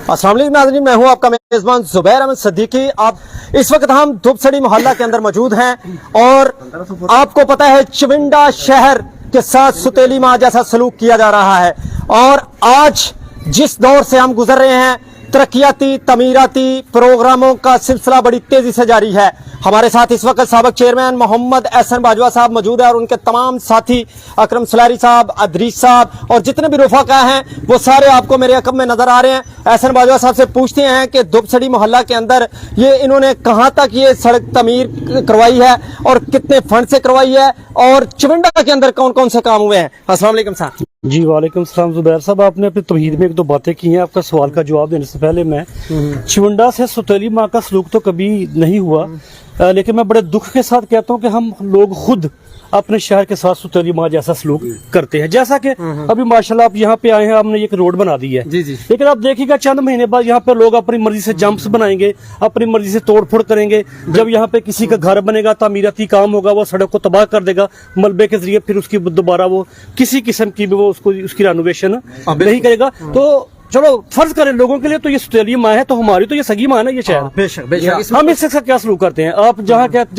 अस्सलाम वालेकुम नाज़रीन, मैं हूं आपका मेज़बान ज़ुबैर अहमद सिद्दीकी। आप इस वक्त हम धुपसड़ी मोहल्ला के अंदर मौजूद हैं और आपको पता है चिविंडा शहर के साथ सुतेली माँ जैसा सलूक किया जा रहा है। और आज जिस दौर से हम गुजर रहे हैं, तरक्याती तमीराती प्रोग्रामों का सिलसिला बड़ी तेजी से जारी है। हमारे साथ इस वक्त साबिक चेयरमैन मोहम्मद एहसन बाजवा साहब मौजूद है और उनके तमाम साथी अकरम सलारी साहब, अदरीस साहब और जितने भी रुफाका हैं वो सारे आपको मेरे अकब में नजर आ रहे हैं। एहसन बाजवा साहब से पूछते हैं कि धुपसड़ी मोहल्ला के अंदर ये इन्होंने कहां तक ये सड़क तमीर करवाई है और कितने फंड से करवाई है और चिविंडा के अंदर कौन कौन से काम हुए हैं। अस्सलाम वालेकुम साहब। जी वालेकुम सलाम। जुबैर साहब, आपने अपनी तमहीद में एक दो बातें की हैं। आपका सवाल का जवाब देने से पहले मैं चिविंडा से सुतेली माँ का सलूक तो कभी नहीं हुआ, लेकिन मैं बड़े दुख के साथ कहता हूँ कि हम लोग खुद अपने शहर के साथ सुतेली माँ जैसा सलूक करते हैं। जैसा कि अभी माशाल्लाह आप यहाँ पे आए हैं, आपने एक रोड बना दी है जी जी। लेकिन आप देखिएगा चंद महीने बाद यहाँ पे लोग अपनी मर्जी से जंप्स बनाएंगे, अपनी मर्जी से तोड़फोड़ करेंगे। जब यहाँ पे किसी का घर बनेगा, तामीराती काम होगा, वो सड़क को तबाह कर देगा मलबे के जरिए, फिर उसकी दोबारा वो किसी किस्म की भी वो उसकी रेनोवेशन नहीं करेगा। तो चलो फर्ज करें लोगों के लिए तो ये सुतेली माँ है, तो हमारी तो ये सगी माँ है ना ये शहर। बेशक बेशक। हम इससे क्या सलूक करते हैं? आप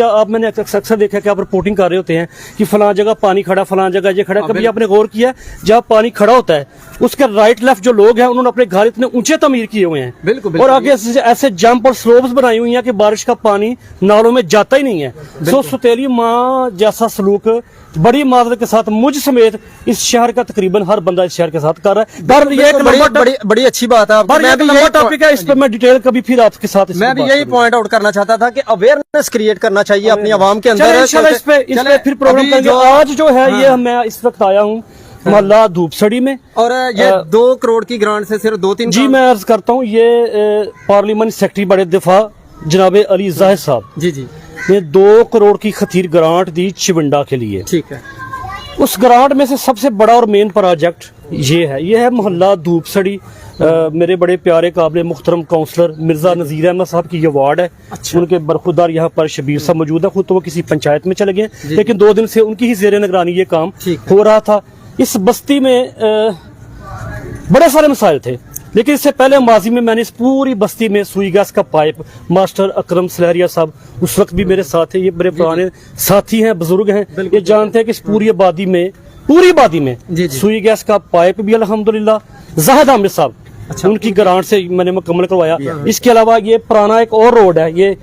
आप मैंने अक्सर देखा कि आप रिपोर्टिंग कर रहे होते हैं कि फलां जगह पानी खड़ा, फलां जगह ये खड़ा। कभी आपने गौर किया जहाँ पानी खड़ा होता है उसके राइट लेफ्ट जो लोग हैं उन्होंने अपने घर इतने ऊंचे तमीर किए हुए हैं, बिल्कुल, और आगे ऐसे जंप और स्लोप्स बनाई हुई हैं कि बारिश का पानी नालों में जाता ही नहीं है। सो सुतेली माँ जैसा सलूक बड़ी माजरत के साथ मुझ समेत इस शहर का तकरीबन हर बंदा इस शहर के साथ कर रहा है। ये एक बड़ी अच्छी बात है। मैं भी यही टॉपिक है, इस पर मैं डिटेल कभी फिर आपके साथ मैं भी यही पॉइंट आउट करना चाहता था कि अवेयरनेस क्रिएट करना चाहिए अपनी आवाम के अंदर। इस पे फिर प्रोग्राम करेंगे। आज जो है ये मैं इस वक्त आया हूँ मोहल्ला धूपसड़ी में, और ये 2 करोड़ की ग्रांट से सिर्फ 2-3 जी मैं अर्ज करता हूँ। ये पार्लियामेंट सेक्रेटरी बड़े दिफा जनाब अली जाहिद साहब जी जी ने 2 करोड़ की खतीर ग्रांट दी चिविंडा के लिए। ठीक है। उस ग्रांट में से सबसे बड़ा और मेन प्रोजेक्ट ये है मोहल्ला धूपसड़ी। मेरे बड़े प्यारे काबिल मुख्तरम काउंसलर मिर्जा नजीर अहमद साहब की ये वार्ड है। अच्छा। उनके बरखुदार यहाँ पर शबीर साहब मौजूद है। खुद तो वो किसी पंचायत में चले गए, लेकिन 2 दिन से उनकी ही ज़ेरे निगरानी ये काम हो रहा था। इस बस्ती में बड़े सारे मसाइल थे, लेकिन इससे पहले माजी में मैंने इस पूरी बस्ती में सुई गैस का पाइप, मास्टर अकरम सलहरिया साहब उस वक्त भी मेरे साथ है, ये बड़े पुराने साथी हैं, बुजुर्ग हैं, ये जानते हैं कि इस पूरी आबादी में सुई गैस का पाइप भी अल्हम्दुलिल्लाह जाहिद आमिर साहब उनकी ग्रांट से मैंने मुकम्मल करवाया। इसके अलावा ये पुराना एक और रोड है, ये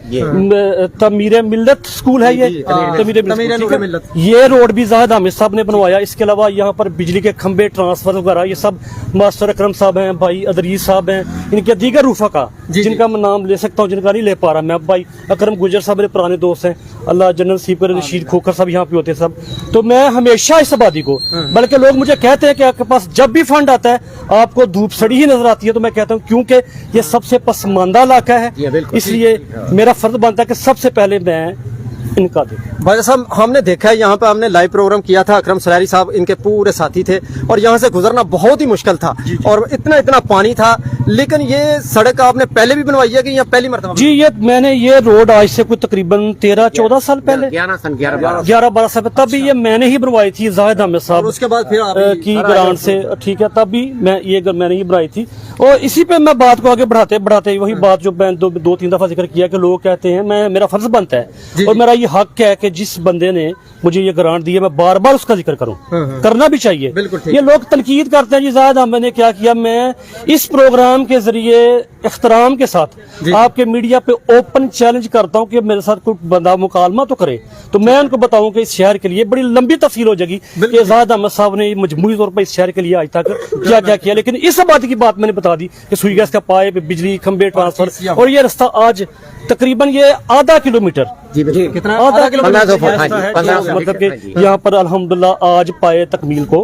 तमीर मिल्लत स्कूल है, ये तमीर मिल्लत, ये रोड भी जाहिद आमिर साहब ने बनवाया। इसके अलावा यहाँ पर बिजली के खंबे, ट्रांसफर वगैरह ये सब मास्टर अकरम साहब हैं, भाई अदरीस साहब हैं, इनके दीगर रूफाका जिनका मैं नाम ले सकता हूँ, जिनका नहीं ले पा रहा मैं, भाई अकरम गुजर साहब मेरे पुराने दोस्त हैं, अल्लाह जन्नत नसीब करे, रशीद खोखर साहब यहाँ पे होते सब। तो मैं हमेशा इस आबादी को, बल्कि लोग मुझे कहते हैं कि आपके पास जब भी फंड आता है आपको धूपसड़ी ही नजर आती है, तो मैं कहता हूं क्योंकि ये सबसे पसमानदा इलाका है, इसलिए मेरा फर्ज बनता है कि सबसे पहले मैं इनका देखूं। भाई साहब, हमने देखा है यहाँ पे हमने लाइव प्रोग्राम किया था, अकरम सलारी साहब इनके पूरे साथी थे और यहाँ से गुजरना बहुत ही मुश्किल था और इतना पानी था। लेकिन ये सड़क आपने पहले भी बनवाई है कि यहाँ पहली मरतबा? जी मैंने ये रोड आज से कोई तकरीबन 13-14 साल पहले, 11-12 साल पहले, तब भी ये मैंने ही बनवाई थी जाहिद आमिर साहब उसके बाद फिर की ग्रांट से। ठीक है, तब भी मैंने ही बनाई थी। और इसी पे मैं बात को आगे बढ़ाते वही बात जो मैं 2-3 दफा जिक्र किया कि लोग कहते हैं, मेरा फर्ज बनता है और मेरा ये हक है कि जिस बंदे ने मुझे ये ग्रांट दी है मैं बार बार उसका जिक्र करूं, करना भी चाहिए। ये लोग तनकीद करते हैं जी जाहिद अहमद ने क्या किया। मैं इस प्रोग्राम के जरिए इख्तराम के साथ आपके मीडिया पे ओपन चैलेंज करता हूं कि मेरे साथ कोई बंदा मुकालमा तो करे, तो मैं उनको बताऊं कि इस शहर के लिए बड़ी लंबी तफसील हो जाएगी कि जाहिद अहमद साहब ने मजमूई तौर पर इस शहर के लिए आज तक क्या क्या किया। लेकिन इस बात की बात मैंने बता दी कि सुई गैस का पाइप, बिजली खंबे, ट्रांसफर, और ये रास्ता आज तकरीबन ये आधा किलोमीटर कितना आधा किलोमीटर मतलब कि यहाँ पर अल्हम्दुलिल्लाह आज पाए तकमील को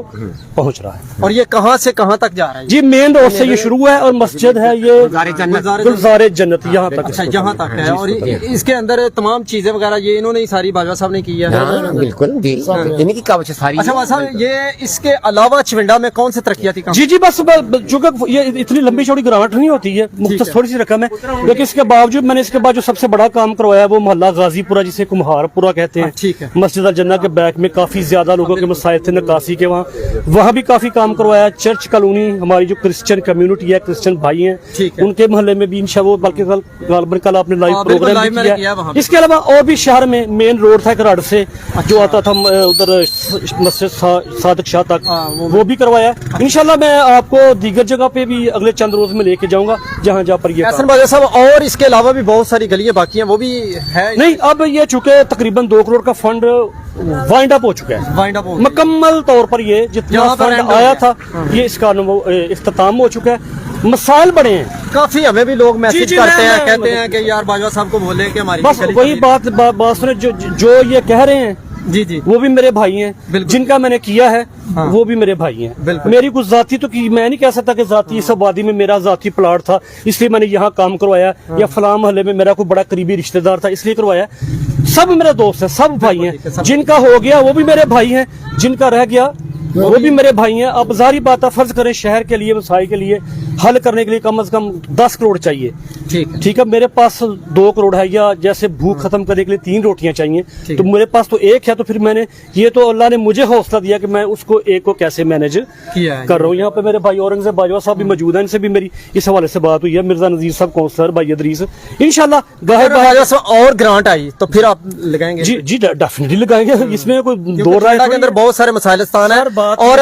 पहुँच रहा है। और ये कहाँ से कहाँ तक जा रहा है? जी मेन रोड से ये शुरू है और मस्जिद है ये गुलज़ारे जन्नत यहाँ तक। अच्छा, यहाँ तक है। और इसके अंदर तमाम चीजें वगैरह ये इन्होंने ही सारी बाजवा साहब ने की है। बिल्कुल इन्हीं की कावच सारी। अच्छा साहब, ये इसके अलावा चिविंडा में कौन से तरक्याती काम? जी बस चूंकि ये इतनी लंबी चौड़ी ग्रांट नहीं होती है, मुख्तसर थोड़ी सी रकम है, लेकिन इसके बावजूद मैंने इसके बाद जो सबसे बड़ा काम करवाया वो मोहल्ला गाजीपुरा जिसे कुम्हारपुरा कहते हैं, ठीक है। मस्जिद अल जन्ना के बैक में काफी ज्यादा लोगों के मसाइल थे नकासी के, वहाँ भी काफी काम करवाया। चर्च कॉलोनी हमारी जो क्रिश्चियन कम्युनिटी है, क्रिश्चियन भाई हैं, ठीक है। उनके मोहल्ले में भी इंशाल्लाह, बल्कि कल आपने लाइव बिल्कुल, प्रोग्राम लाइव भी मैंने किया किया। वहाँ पे। इसके अलावा और भी शहर में मेन रोड था कराड़ से जो आता था उधर मस्जिद सादक शाह तक, वो भी करवाया। इंशाल्लाह मैं आपको दीगर जगह पे भी अगले चंद रोज में लेके जाऊंगा जहाँ जहाँ पर ये एहसन बाजा साहब, और इसके अलावा भी बहुत सारी गलियां बाकी हैं, वो भी है? नहीं, अब ये चूंकि तकरीबन 2 करोड़ का फंड वाइंड अप हो चुका है, वाइंड अप हो मुकम्मल तौर पर ये जितना यहाँ पर फंड end हो आया गया। था ये इसका इख्तिताम हो चुका है। मसाइल बड़े हैं काफी, हमें भी लोग मैसेज जी, करते हैं, मैं- कहते हैं कि यार बाजवा साहब को बोले कि हमारी बस गली वही चली। बात सुने, जो ये कह रहे हैं जी जी, वो भी मेरे भाई हैं, बिल्कुल। जिनका मैंने किया है हाँ। वो भी मेरे भाई हैं। बिल्कुल। मेरी कुछ जाती तो की मैं नहीं कह सकता कि जाती इस आबादी में मेरा जाती प्लाट था इसलिए मैंने यहाँ काम करवाया, या फलां मोहल्ले में मेरा कोई बड़ा करीबी रिश्तेदार था इसलिए करवाया। सब मेरे दोस्त हैं, सब भाई ठीक है, हैं, सब। जिनका हो गया वो भी मेरे भाई हैं, जिनका रह गया वो भी मेरे भाई हैं। अब जारी बात है, फर्ज करें शहर के लिए, मसाइल के लिए हल करने के लिए कम से कम 10 करोड़ चाहिए, ठीक है। ठीक है। मेरे पास 2 करोड़ है, या जैसे भूख खत्म करने के लिए 3 रोटियां चाहिए, ठीक तो मेरे पास तो 1 है, तो फिर मैंने ये तो अल्लाह ने मुझे हौसला दिया कि मैं उसको 1 को कैसे मैनेज किया है। कर रहा हूँ। यहाँ पे मेरे भाई औरंगजेब बाजवा साहब भी मौजूद हैं, इनसे भी मेरी इस हवाले से बात हुई है। मिर्जा नजीर साहब काउंसलर, भाई अदरीस, इंशाल्लाह गाहे अगर बाजवा साहब और ग्रांट आई तो फिर आप लगाएंगे? जी जी डेफिनेटली लगाएंगे, इसमें कोई दो क्योंकि राय के अंदर बहुत सारे मसाइलस्तान है, सर, बात और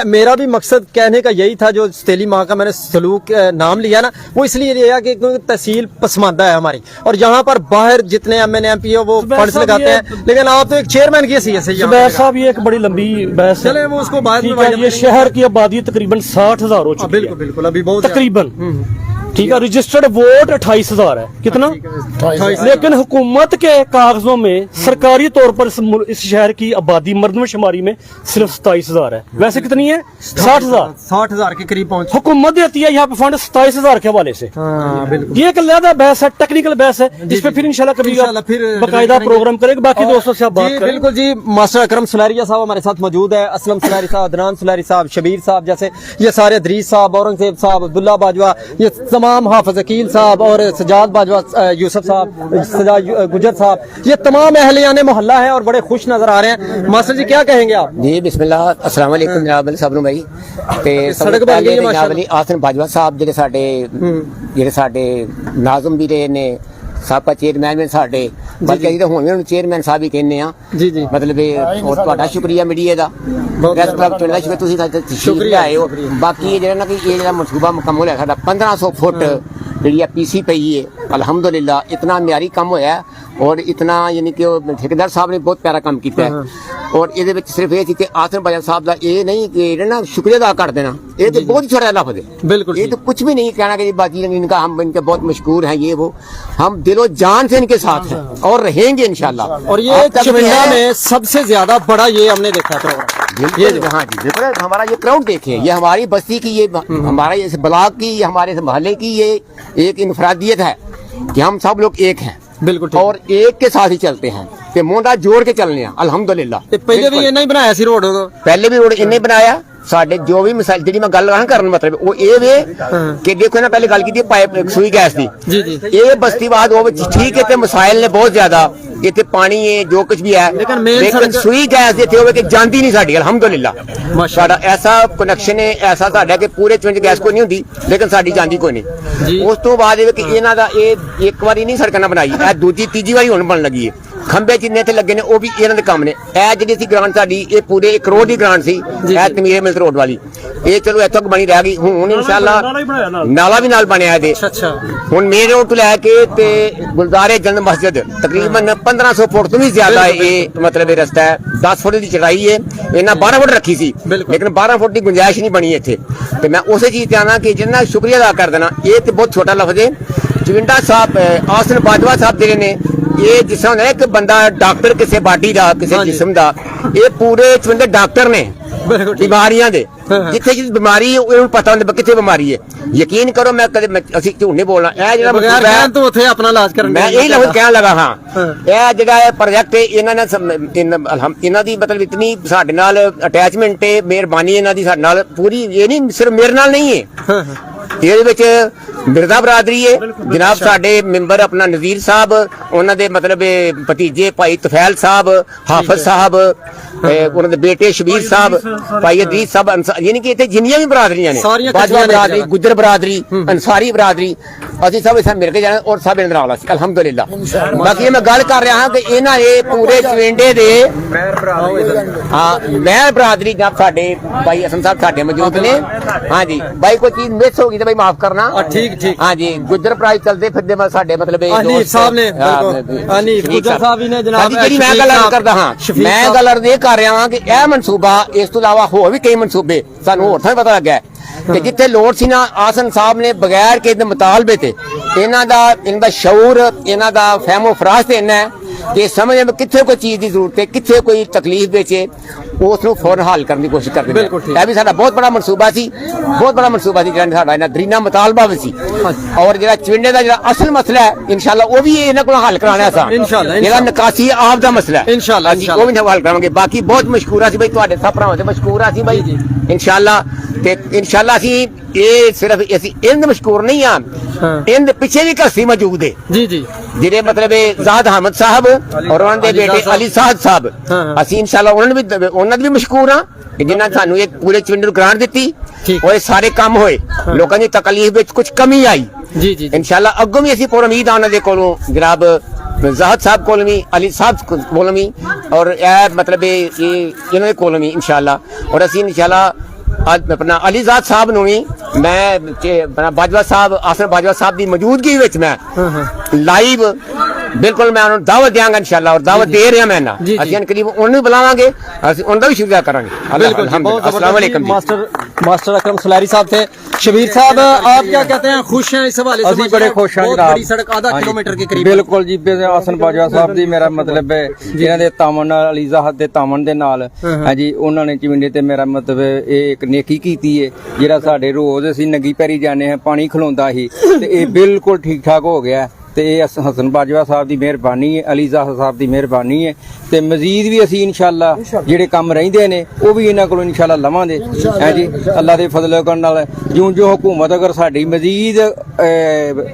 मेरा भी मकसद कहने का यही था, जो सतेली माँ का मैंने सलूक नाम लिया ना, वो इसलिए लिया कि क्योंकि तहसील पसमानदा है हमारी, और यहाँ पर बाहर जितने एमएनए एमपी है वो जुबैर फंड्स साहब, लगाते हैं, लेकिन आप तो एक चेयरमैन की हैसियत से यहाँ जुबैर पे साहब ये एक बड़ी लंबी बहस है, चले वो उसको बाद में ठीक है। वाइड ये अप शहर की आबादी तकरीबन 60,000 हो चुकी बिल्कुल है बिल्कुल, अभी बहुत तकरीबन, ठीक है। रजिस्टर्ड वोट 28,000 है, कितना? 28,000। लेकिन हुकूमत के कागजों में सरकारी तौर पर इस शहर की आबादी मर्दमशुमारी में सिर्फ 27,000 है। वैसे कितनी है? 60,000। 60,000 के करीब पहुंच। हुकूमत देती है यहाँ पे फंड 27,000 के हवाले से। हाँ बिल्कुल, ये एक अलग बहस है, टेक्निकल बहस है, जी, इस पे जी। फिर इंशाल्लाह कभी इंशाल्लाह फिर बाकायदा करेंगे। प्रोग्राम करेंगे। बाकी दोस्तों से आप बात जी करें। बिल्कुल जी। मास्टर अकरम सुलारिया साहब हमारे साथ मौजूद है, असलम सुलारी साहब, अदनान सुलारी साहब, शबीर साहब, जैसे ये सारे अदरीस साहब, औरंगजेब साहब, अब्दुल्ला बाजवा, ये तमाम हाफिज अकील साहब और सजाद बाजवा, यूसुफ साहब, सजाद गुजर साहब, ये तमाम अहलियान मोहल्ला है और बड़े खुश नजर आ रहे हैं। मास्टर जी क्या कहेंगे आप? जी बिस्मिल्लाह, अस्सलाम वालेकुम जनाब अली साहब भाई। ते सड़क बन गई है माशाअल्लाह। जनाब अली आसन बाजवा साहब ਜਿਹੜੇ ਸਾਡੇ ਨਾਜ਼ਮ ਵੀ ਰਹੇ ਨੇ, ਸਾਬਕਾ ਚੇਅਰਮੈਨ ਨੇ ਸਾਡੇ, ਬਲਕਿ ਅਸੀਂ ਤਾਂ ਹੁਣ ਵੀ ਉਹਨੂੰ ਚੇਅਰਮੈਨ ਸਾਹਿਬ ਹੀ ਕਹਿੰਦੇ ਆ। ਜੀ ਜੀ, ਮਤਲਬ ਇਹ ਔਰ ਤੁਹਾਡਾ ਸ਼ੁਕਰੀਆ ਮੀਡੀਆ ਦਾ, ਪ੍ਰੈਸ ਕਲੱਬ ਚੁਣਦਾ ਸ਼ੁਕਰ, ਤੁਸੀਂ ਸਾਡੇ ਤਸ਼ਰੀਫ ਆਏ ਹੋ। ਬਾਕੀ ਇਹ ਜਿਹੜਾ ਨਾ ਕਿ ਇਹ ਜਿਹੜਾ ਮਨਸੂਬਾ ਮੁਕੰਮਲ ਹੈ ਸਾਡਾ 1500 ਫੁੱਟ ਜਿਹੜੀ ਆ ਪੀਸੀ ਪਈ ਹੈ, ਅਲਹਮਦੁਲਿਲਾ ਇਤਨਾ ਮਿਆਰੀ ਕੰਮ ਹੋਇਆ और इतना यानी कि ठेकेदार साहब ने बहुत प्यारा काम किया है। और ये सिर्फ ये थी कि आसन बाजा साहब का ये नहीं कि ना शुक्रिया अदा कर देना, ये तो बहुत ही छोटा लफ्ज़ है, बिल्कुल ये तो कुछ भी नहीं कहना कि बाकी इनका हम इनके बहुत मशहूर हैं, ये वो हम दिलो जान से इनके साथ हैं और रहेंगे इंशाल्लाह। और ये चमिंदा में सबसे ज्यादा बड़ा ये हमने देखा प्रोग्राम, ये हाँ जी बिल्कुल, हमारा ये क्राउड देखिए, ये हमारी बस्ती की, ये हमारा इस ब्लॉक की, ये हमारे मोहल्ले की ये एक इनफरादियत है कि हम सब लोग एक हैं बिल्कुल, और एक के साथ ही चलते हैं कि मोंडा जोड़ के चलने हैं अल्हम्दुलिल्लाह। पहले भी इन्हें ही बनाया सी रोड, पहले भी रोड इन्हें बनाया। ਸਾਡੇ ਜੋ ਵੀ ਮਿਸਾਲ ਜਿਹੜੀ ਮੈਂ ਗੱਲ ਕਰਨ ਮਤਲਬ ਉਹ ਇਹ ਵੇ ਕਿ ਦੇਖੋ ਨਾ, ਪਹਿਲੇ ਗੱਲ ਕੀਤੀ ਪਾਈਪ ਸੂਈ ਗੈਸ ਦੀ, ਜੀ ਜੀ, ਇਹ ਬਸਤੀਵਾਦ ਉਹ ਠੀਕ ਹੈ ਤੇ ਮਸਾਇਲ ਨੇ ਬਹੁਤ ਜ਼ਿਆਦਾ, ਇੱਥੇ ਪਾਣੀ ਹੈ ਜੋ ਕੁਝ ਵੀ ਹੈ, ਲੇਕਿਨ ਸੂਈ ਗੈਸ ਇੱਥੇ ਹੋਵੇ ਕਿ ਜਾਂਦੀ ਨਹੀਂ ਸਾਡੀ ਅਲਹਮਦੁਲਿਲਾ। ਸਾਡਾ ਐਸਾ ਕਨੈਕਸ਼ਨ ਹੈ, ਐਸਾ ਸਾਡਾ ਕਿ ਪੂਰੇ ਚੁੰਝ ਗੈਸ ਕੋਈ ਨਹੀਂ ਹੁੰਦੀ, ਲੇਕਿਨ ਸਾਡੀ ਜਾਂਦੀ ਕੋਈ ਨਹੀਂ। ਉਸ ਤੋਂ ਬਾਅਦ ਇਹ ਕਿ ਇਹਨਾਂ ਦਾ ਇਹ ਇੱਕ ਵਾਰੀ ਨਹੀਂ ਸੜਕਾਂ ਬਣਾਈ, ਇਹ ਦੂਜੀ ਤੀਜੀ ਵਾਰੀ ਹੁਣ ਬਣ ਲੱਗੀ ਹੈ। ਖੰਭੇ ਜਿੰਨੇ ਇੱਥੇ ਲੱਗੇ ਨੇ ਉਹ ਵੀ ਇਹਨਾਂ ਦੇ ਕੰਮ ਨੇ। ਇਹ ਜਿਹੜੀ ਸੀ ਗ੍ਰਾਂਟ ਸਾਡੀ, ਇਹ ਪੂਰੇ 1 ਕਰੋੜ ਦੀ ਗ੍ਰਾਂਟ ਸੀ, ਇਹ ਤਮੀਰ ਮਿਲਤ ਰੋਡ ਵਾਲੀ, ਇਹ ਚਲੋ ਇੱਥੋਂ ਬਣੀ ਰਹਿ ਗਈ। ਹੁਣ ਇਨਸ਼ਾਅੱਲਾ ਨਾਲਾ ਵੀ ਨਾਲ ਬਣਿਆ ਇਹਦੇ। ਅੱਛਾ, ਹੁਣ ਮੇਨ ਰੋਡ ਤੋਂ ਲੈ ਕੇ ਤੇ ਗੁਲਜ਼ਾਰੇ ਜੰਦ ਮਸਜਿਦ ਤਕਰੀਬਨ 1500 ਫੁੱਟ ਤੋਂ ਵੀ ਜ਼ਿਆਦਾ ਇਹ ਮਤਲਬ ਇਹ ਰਸਤਾ ਹੈ। 10 ਫੁੱਟ ਦੀ ਚੜਾਈ ਹੈ, ਇਹਨਾਂ 12 ਫੁੱਟ ਰੱਖੀ ਸੀ, ਲੇਕਿਨ 12 ਫੁੱਟ ਦੀ ਗੁੰਜਾਇਸ਼ ਨਹੀਂ ਬਣੀ ਇੱਥੇ। ਤੇ ਮੈਂ ਉਸੇ ਚੀਜ਼ ਤੇ ਆਣਾ ਕਿ ਜਿੰਨਾ ਸ਼ੁਕਰੀਆ ਅਦਾ ਕਰ ਦੇਣਾ, ਇਹ ਤੇ ਬਹੁਤ ਛੋਟਾ ਲਫ਼ਜ਼ ਹੈ। ਚਵਿੰਡਾ ਸਾਹਿਬ, ਆਸਨ ਬਾਜਵਾ ਸਾਹਿਬ ਜਿਹੜੇ ਨੇ, ਇਹ ਜਿਸ ਤਰ੍ਹਾਂ ਇੱਕ ਬੰਦਾ ਡਾਕਟਰ ਕਿਸੇ ਬਾਡੀ ਦਾ, ਕਿਸੇ ਜਿਸਮ ਦਾ, ਇਹ ਪੂਰੇ ਚਵਿੰਡੇ ਡਾਕਟਰ ਨੇ ਬਿਮਾਰੀਆਂ ਦੇ। ਜਿੱਥੇ ਜਿਸ ਬਿਮਾਰੀ ਉਹਨੂੰ ਪਤਾ ਹੁੰਦਾ ਕਿੱਥੇ ਬਿਮਾਰੀ ਹੈ। ਯਕੀਨ ਕਰੋ, ਮੈਂ ਕਦੇ ਅਸੀਂ ਝੂਠ ਨਹੀਂ ਬੋਲਣਾ, ਇਹ ਜਿਹੜਾ ਬਗੈਰ ਕਹਿਣ ਤੋਂ ਉੱਥੇ ਆਪਣਾ ਇਲਾਜ ਕਰਨ, ਮੈਂ ਇਹ ਲਫ਼ਜ਼ ਕਹਿਣ ਲੱਗਾ ਹਾਂ। ਇਹ ਜਿਹੜਾ ਇਹ ਪ੍ਰੋਜੈਕਟ ਇਹਨਾਂ ਨੇ ਇਹਨਾਂ ਦੀ ਮਤਲਬ ਇਤਨੀ ਸਾਡੇ ਨਾਲ ਅਟੈਚਮੈਂਟ ਹੈ, ਮਿਹਰਬਾਨੀ ਇਹਨਾਂ ਦੀ ਸਾਡੇ ਨਾਲ ਪੂਰੀ, ਇਹ ਨਹੀਂ ਸਿਰਫ ਮੇਰੇ ਨਾਲ ਨਹੀਂ ਹੈ, ਇਹਦੇ ਵਿੱਚ ਮਿਰਜ਼ਾ ਬਰਾਦਰੀ ਹੈ ਜਨਾਬ ਸਾਡੇ ਮੈਂਬਰ ਆਪਣਾ ਨਜ਼ੀਰ ਸਾਹਿਬ ਉਹਨਾਂ ਦੇ ਮਤਲਬ ਭਤੀਜੇ ਭਾਈ ਤਫੈਲ ਸਾਹਿਬ ਹਾਫਿਜ਼ ਸਾਹਿਬ ਉਹਨਾਂ ਦੇ ਬੇਟੇ ਸ਼ਬੀਰ ਸਾਹਿਬ ਭਾਈ ਅਦੀਸ ਸਾਹਿਬ ਯਾਨੀ ਕਿ ਇੱਥੇ ਜਿੰਨੀਆਂ ਵੀ ਬਰਾਦਰੀਆਂ ਨੇ ਬਾਜਵਾ ਬਰਾਦਰੀ ਗੁੱਜਰ ਬਰਾਦਰੀ ਅੰਸਾਰੀ ਬਰਾਦਰੀ ਅਸੀਂ ਸਭ ਇੱਥੇ ਮਿਲ ਕੇ ਜਾਣਾ ਔਰ ਸਭ ਇਹਨਾਂ ਨਾਲ ਸੀ ਅਲਹਮਦੁਲਿਲਾ ਬਾਕੀ ਮੈਂ ਗੱਲ ਕਰ ਰਿਹਾ ਹਾਂ ਕਿ ਇਹਨਾਂ ਇਹ ਪੂਰੇ ਚਵਿੰਡੇ ਦੇ ਮਹਿਰ ਬਰਾਦਰੀ ਜਨਾਬ ਸਾਡੇ ਭਾਈ ਅਸਮ ਸਾਹਿਬ ਸਾਡੇ ਮੌਜੂਦ ਨੇ ਹਾਂਜੀ ਭਾਈ ਕੋਈ ਚੀਜ਼ ਮਿਸ ਹੋ ਗਈ ਤਾਂ ਭਾਈ ਮਾਫ ਕਰਨਾ ठीक ਹਾਂਜੀ ਗੁੱਜਰ ਪ੍ਰਾਈਜ਼ ਚੱਲਦੇ ਫਿਰਦੇ ਮੈਂ ਸਾਡੇ ਮਤਲਬ अनीफ साहब ने अनीफ गुजर साहब ही ने जनाब ਜਿਹੜੀ ਮੈਂ ਗੱਲ ਕਰਦਾ ਹਾਂ ਮੈਂ ਗੱਲ ਇਹ ਕਰ ਰਿਹਾ ਹਾਂ ਕਿ ਇਹ ਮਨਸੂਬਾ ਇਸ ਤੋਂ ਇਲਾਵਾ ਹੋਰ ਵੀ ਕਈ ਮਨਸੂਬੇ ਸਾਨੂੰ ਹੋਰ ਥਾਂ ਪਤਾ ਲੱਗਾ ਕਿ ਜਿੱਥੇ ਲੋੜ ਸੀ ਨਾ ਆਸਨ ਸਾਹਿਬ ਨੇ ਬਗੈਰ ਕਿਸੇ ਦੇ ਮੁਤਾਲਬੇ ਤੇ ਇਹਨਾਂ ਦਾ ਸ਼ਊਰ ਇਹਨਾਂ ਦਾ ਫਹਿਮੋ ਫਰਾਜ਼ ਤੇ ਇੰਨਾ ਹੈ ਕਿ ਸਮਝ ਆ ਕਿੱਥੇ ਕੋਈ ਚੀਜ਼ ਦੀ ਜ਼ਰੂਰਤ ਹੈ ਕਿੱਥੇ ਕੋਈ ਤਕਲੀਫ ਵਿੱਚ ਹੈ ਉਸ ਨੂੰ ਫੌਰਨ ਹੱਲ ਕਰਨ ਦੀ ਕੋਸ਼ਿਸ਼ ਕਰਦੇ ਨੇ ਇਹ ਵੀ ਸਾਡਾ ਬਹੁਤ ਬੜਾ ਮਨਸੂਬਾ ਸੀ ਜਿਹੜਾ ਸਾਡਾ ਇਹਨਾਂ ਦਰੀਨਾ ਮੁਤਾਲਬਾ ਵੀ ਸੀ ਔਰ ਜਿਹੜਾ ਚਵਿੰਡੇ ਦਾ ਜਿਹੜਾ ਅਸਲ ਮਸਲਾ ਹੈ ਇਨਸ਼ਾਅੱਲਾ ਉਹ ਵੀ ਇਹਨਾਂ ਕੋਲ ਹੱਲ ਕਰਾਉਣਾ ਸਾਂ ਜਿਹੜਾ ਨਿਕਾਸੀ ਆਪ ਦਾ ਮਸਲਾ ਹੈ ਇਨਸ਼ਾਅੱਲਾ ਅਸੀਂ ਉਹ ਵੀ ਹੱਲ ਕਰਾਂਗੇ ਬਾਕੀ ਬਹੁਤ ਮਸ਼ਕੂਰ ਸੀ ਬਈ ਤੁਹਾਡੇ ਸਭ ਭਰਾਵਾਂ ਤੇ ਮਸ਼ਕੂਰ ਸੀ ਬਈ ਇਨਸ਼ਾਅੱਲਾ ਤੇ ਇਨਸ਼ਾਅੱਲਾ ਅਸੀਂ ਇਹ ਸਿਰਫ ਅਸੀਂ ਇਹਨਾਂ ਮਸ਼ਕੂਰ ਨਹੀਂ ਆ ਇਹਨਾਂ ਦੇ ਪਿੱਛੇ ਵੀ ਕਸੀ ਮੌਜੂਦ ਹੈ जी जी ਜਿਹੜੇ ਮਤਲਬ ਜ਼ਾਦ ਅਹਿਮਦ ਸਾਹਿਬ ਔਰ ਉਹਨਾਂ ਦੇ ਬੇਟੇ ਅਲੀ ਸਾਦ ਸਾਹਿਬ ਅਸੀਂ ਇਨਸ਼ਾਅੱਲਾ ਉਹਨਾਂ ਦੇ ਵੀ ਮਸ਼ਕੂਰ ਹਾਂ ਕਿ ਜਿਨ੍ਹਾਂ ਨੇ ਸਾਨੂੰ ਇਹ ਪੂਰੇ ਚਵਿੰਡੇ ਨੂੰ ਗ੍ਰਾਂਟ ਦਿੱਤੀ ਉਹ ਸਾਰੇ ਕੰਮ ਹੋਏ ਲੋਕਾਂ ਦੀ ਤਕਲੀਫ ਵਿੱਚ ਕੁਝ ਕਮੀ ਆਈ जी जी ਇਨਸ਼ਾਅੱਲਾ ਅੱਗੋਂ ਵੀ ਅਸੀਂ ਪੂਰਾ ਉਮੀਦ ਆ ਉਹਨਾਂ ਦੇ ਕੋਲੋਂ ਜਨਾਬ ਜ਼ਾਹਦ ਸਾਹਿਬ ਕੋਲ ਵੀ ਅਲੀ ਸਾਹਿਬ ਕੋਲ ਵੀ ਔਰ ਇਹ ਮਤਲਬ ਇਹਨਾਂ ਦੇ ਕੋਲ ਵੀ ਇਨਸ਼ਾਅੱਲਾ ਔਰ ਅਸੀਂ ਇਨਸ਼ਾਅੱਲਾ अपना अलीजाद साहब नु भी मैं बाजवा साहब आसन बाजवा साहब की मौजूदगी विच मैं लाइव बिल्कुल मैं उन्हें दावत देंगा इंशाल्लाह और दावत दे रहा मैं ना ਅਸੀਂ ਕਰੀਬ ਉਹਨੂੰ बुलावांगे ਅਸੀਂ ਉਹਨਾਂ ਦਾ ਵੀ ਸ਼ੁਕਰੀਆ ਕਰਾਂਗੇ अल्लाह अस्सलाम वालेकुम मास्टर अकरम सुलैरी साहब थे शबीर साहब आप क्या कहते हैं खुश हैं इस हवाले से बड़े खुश हैं जनाब बड़ी सड़क आधा किलोमीटर के करीब बिल्कुल जी आसन बाजवा साहब ਦੀ ਮੇਰਾ ਮਤਲਬ ਹੈ ਇਹਨਾਂ ਦੇ ਤਾਮਨ ਨਾਲ ਅਲੀ ਜ਼ਾਹਦ ਦੇ ਤਾਮਨ ਦੇ ਨਾਲ ਹਾਂਜੀ ਉਹਨਾਂ ਨੇ ਚਵਿੰਡੇ ਤੇ ਮੇਰਾ ਮਤਲਬ ਇਹ ਇੱਕ ਨੇਕੀ ਕੀਤੀ ਹੈ ਜਿਹੜਾ ਸਾਡੇ ਰੋਜ਼ ਅਸੀਂ ਨੰਗੀ ਪੈਰੀ ਜਾਂਦੇ ਹਾਂ ਪਾਣੀ ਖਲੋਂਦਾ ਸੀ ਤੇ ਇਹ ਬਿਲਕੁਲ ਠੀਕ ਠਾਕ ਹੋ ਗਿਆ ਤੇ ਇਹ ਹਸਨ ਬਾਜਵਾ ਸਾਹਿਬ ਦੀ ਮਿਹਰਬਾਨੀ ਹੈ ਅਲੀ ਜ਼ਾਹਦ ਸਾਹਿਬ ਦੀ ਮਿਹਰਬਾਨੀ ਹੈ ਤੇ ਮਜ਼ੀਦ ਵੀ ਅਸੀਂ ਇਨਸ਼ਾਅੱਲਾ ਜਿਹੜੇ ਕੰਮ ਰਹਿੰਦੇ ਨੇ ਉਹ ਵੀ ਇਹਨਾਂ ਕੋਲੋਂ ਇਨਸ਼ਾਅੱਲਾ ਲਵਾਂਗੇ ਹਾਂਜੀ ਅੱਲਾ ਦੇ ਫਜ਼ਲ ਕਰਨ ਨਾਲ ਜਿਉਂ ਹਕੂਮਤ ਅਗਰ ਸਾਡੀ ਮਜ਼ੀਦ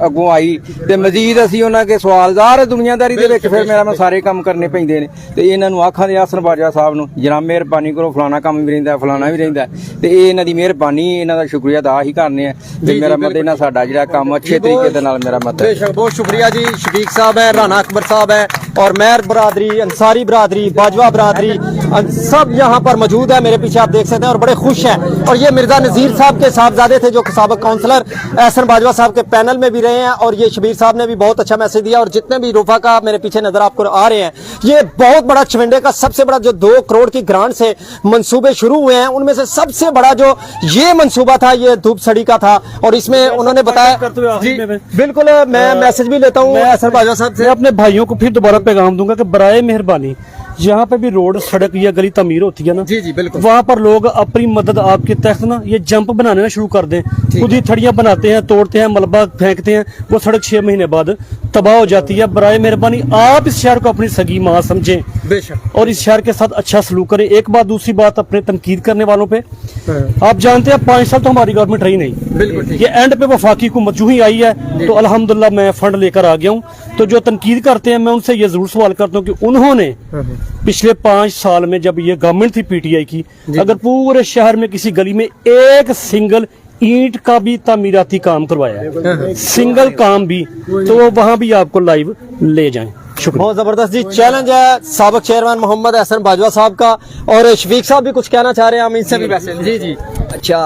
ਅੱਗੋਂ ਆਈ ਤੇ ਮਜ਼ੀਦ ਅਸੀਂ ਉਹਨਾਂ ਕੇ ਸਵਾਲਦਾਰ ਦੁਨੀਆਦਾਰੀ ਦੇ ਵਿੱਚ ਫਿਰ ਮੈਂ ਸਾਰੇ ਕੰਮ ਕਰਨੇ ਪੈਂਦੇ ਨੇ ਤੇ ਇਹਨਾਂ ਨੂੰ ਆਖਾਂ ਦੇ ਹਸਨ ਬਾਜਵਾ ਸਾਹਿਬ ਨੂੰ ਜਨਾਬ ਮਿਹਰਬਾਨੀ ਕਰੋ ਫਲਾਣਾ ਕੰਮ ਵੀ ਰਹਿੰਦਾ ਫਲਾਣਾ ਵੀ ਰਹਿੰਦਾ ਤੇ ਇਹ ਇਹਨਾਂ ਦੀ ਮਿਹਰਬਾਨੀ ਇਹਨਾਂ ਦਾ ਸ਼ੁਕਰੀਆ ਅਦਾ ਹੀ ਕਰਨੇ ਆ ਤੇ ਮੇਰਾ ਮਤ ਇਹਨਾਂ ਸਾਡਾ ਜਿਹੜਾ ਕੰਮ ਅੱਛੇ ਤਰੀਕੇ ਦੇ ਨਾਲ ਮੇਰਾ ਮਤ बहुत शुक्रिया जी शफीक साहब है राना अकबर साहब है और मेहर बरादरी अंसारी बरादरी बाजवा बरादरी सब यहाँ पर मौजूद है मेरे पीछे आप देख सकते हैं और बड़े खुश हैं और ये मिर्जा नजीर साहब के साहबजादे थे जो साबिक काउंसलर एहसन बाजवा साहब के पैनल में भी रहे हैं और ये शबीर साहब ने भी बहुत अच्छा मैसेज दिया और जितने भी रूफा का मेरे पीछे नजर आपको आ रहे हैं ये बहुत बड़ा चविंडे का सबसे बड़ा जो 2 करोड़ की ग्रांट से मंसूबे शुरू हुए हैं उनमें से सबसे बड़ा जो ये मंसूबा था ये धूपसड़ी का था और इसमें उन्होंने बताया बिल्कुल मैं मैसेज भी लेता हूँ एहसन बाजवा साहब से मैं अपने भाइयों को फिर दोबारा पैगाम दूंगा कि बराए मेहरबानी जहाँ पे भी रोड सड़क या गली तमीर होती है ना जी जी बिल्कुल वहाँ पर लोग अपनी मदद आपके तहत ना ये जंप बनाने ना शुरू कर दें खुद ही थड़ियां बनाते हैं तोड़ते हैं मलबा फेंकते हैं वो सड़क 6 महीने बाद तबाह हो जाती है बराए मेहरबानी आप इस शहर को अपनी सगी माँ समझें बेशक और इस शहर के साथ अच्छा सलूक करें एक बात दूसरी बात अपने तनकीद करने वालों पे आप जानते हैं 5 साल तो हमारी गवर्नमेंट रही नहीं बिल्कुल ये एंड पे वफाकी हुकूमत यूं ही आई है तो अल्हम्दुलिल्लाह मैं फंड लेकर आ गया हूँ तो जो तनकीद करते हैं मैं उनसे ये जरूर सवाल करता हूँ कि उन्होंने पिछले 5 साल में जब ये गवर्नमेंट थी पीटीआई की अगर पूरे शहर में किसी गली में एक सिंगल ईंट का भी तामीराती काम करवाया है सिंगल काम भी तो वो वहां भी आपको लाइव ले जाएं शुक्रिया बहुत जबरदस्त जी चैलेंज है साबिक चेयरमैन मोहम्मद एहसन बाजवा साहब का और शफीक साहब भी कुछ कहना चाह रहे हैं हम इनसे भी वैसे जी जी अच्छा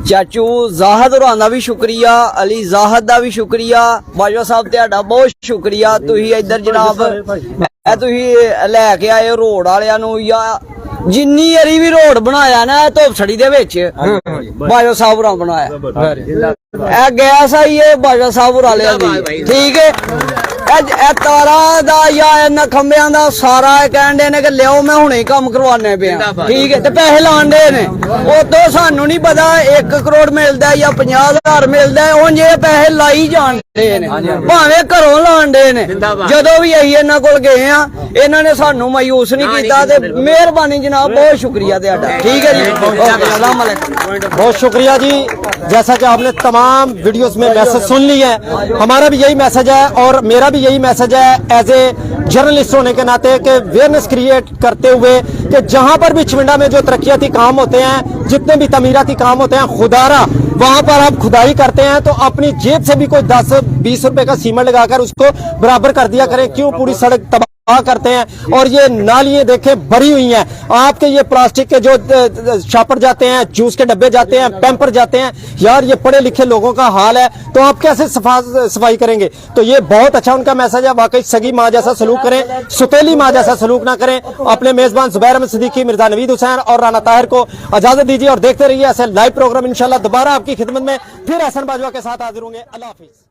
ਚਾਚੂ ਜ਼ਾਹਦ ਹੋਰਾਂ ਦਾ ਵੀ ਸ਼ੁਕਰੀਆ ਅਲੀ ਜ਼ਾਹਦ ਦਾ ਵੀ ਸ਼ੁਕਰੀਆ ਬਾਜਵਾ ਸਾਹਿਬ ਤੁਹਾਡਾ ਬਹੁਤ ਸ਼ੁਕਰੀਆ ਤੁਸੀਂ ਇੱਧਰ ਜਨਾਬ ਇਹ ਤੁਸੀਂ ਲੈ ਕੇ ਆਏ ਰੋਡ ਵਾਲਿਆਂ ਨੂੰ ਜਾਂ ਜਿੰਨੀ ਵਾਰੀ ਵੀ ਰੋਡ ਬਣਾਇਆ ਨਾ ਧੋਪਸੜੀ ਦੇ ਵਿੱਚ ਬਾਜਵਾ ਸਾਹਿਬ ਹੋਰਾਂ ਬਣਾਇਆ ਇਹ ਗੈਸ ਆਈ ਹੈ ਬਾਜਵਾ ਸਾਹਿਬ ਵਾਲਿਆਂ ਦੀ ਠੀਕ ਹੈ ਇਹ ਤਾਰਾਂ ਦਾ ਜਾਂ ਇਹਨਾਂ ਖੰਭਿਆਂ ਦਾ ਸਾਰਾ ਇਹ ਕਹਿੰਦੇ ਨੇ ਕਿ ਲਿਓ ਮੈਂ ਹੁਣੇ ਕੰਮ ਕਰਵਾਉਣੇ ਪਿਆ ਠੀਕ ਹੈ ਤੇ ਪੈਸੇ ਲਾਉਂਦੇ ਨੇ ਉਦੋਂ ਸਾਨੂੰ ਨਹੀਂ ਪਤਾ 1 ਕਰੋੜ ਮਿਲਦਾ ਜਾਂ 50,000 ਮਿਲਦਾ ਉਂਝ ਇਹ ਪੈਸੇ ਲਾਈ ਜਾਂਦੇ ਨੇ ਭਾਵੇਂ ਘਰੋਂ ਲਾਉਂਦੇ ਨੇ ਜਦੋਂ ਵੀ ਅਸੀਂ ਇਹਨਾਂ ਕੋਲ ਗਏ ਆ ਇਹਨਾਂ ਨੇ ਸਾਨੂੰ ਮਾਯੂਸ ਨਹੀਂ ਕੀਤਾ ਤੇ ਮਿਹਰਬਾਨੀ जनाब बहुत शुक्रिया ठीक है जी अस्सलाम वालेकुम बहुत शुक्रिया जी। जैसा कि आपने तमाम वीडियोस में मैसेज सुन ली है, हमारा भी यही मैसेज है और मेरा भी यही मैसेज है एज ए जर्नलिस्ट होने के नाते कि अवेयरनेस क्रिएट करते हुए कि जहां पर भी चविंडा में जो तरक्याती काम होते हैं, जितने भी तमीराती काम होते हैं, खुदारा वहां पर आप खुदाई करते हैं तो अपनी जेब से भी कोई 10-20 रुपए का सीमेंट लगाकर उसको बराबर कर दिया करें। क्यों पूरी सड़क तबाह करते हैं। और ये नालियां देखें भरी हुई हैं, आपके ये प्लास्टिक के जो शापर जाते हैं, जूस के डब्बे जाते हैं, पैम्पर जाते हैं, यार ये पढ़े लिखे लोगों का हाल है तो आप कैसे सफाई करेंगे। तो ये बहुत अच्छा उनका मैसेज है, वाकई सगी माँ जैसा सलूक करें, सुतेली माँ जैसा सलूक ना करें। अपने मेजबान जुबैर अहमद सिद्दीकी, मिर्जा नवीद हुसैन और राना ताहिर को इजाजत दीजिए और देखते रहिए ऐसे लाइव प्रोग्राम। इंशाल्लाह दोबारा आपकी खिदमत में फिर हसन बाजवा के साथ हाजिर होंगे। अल्लाह हाफिज।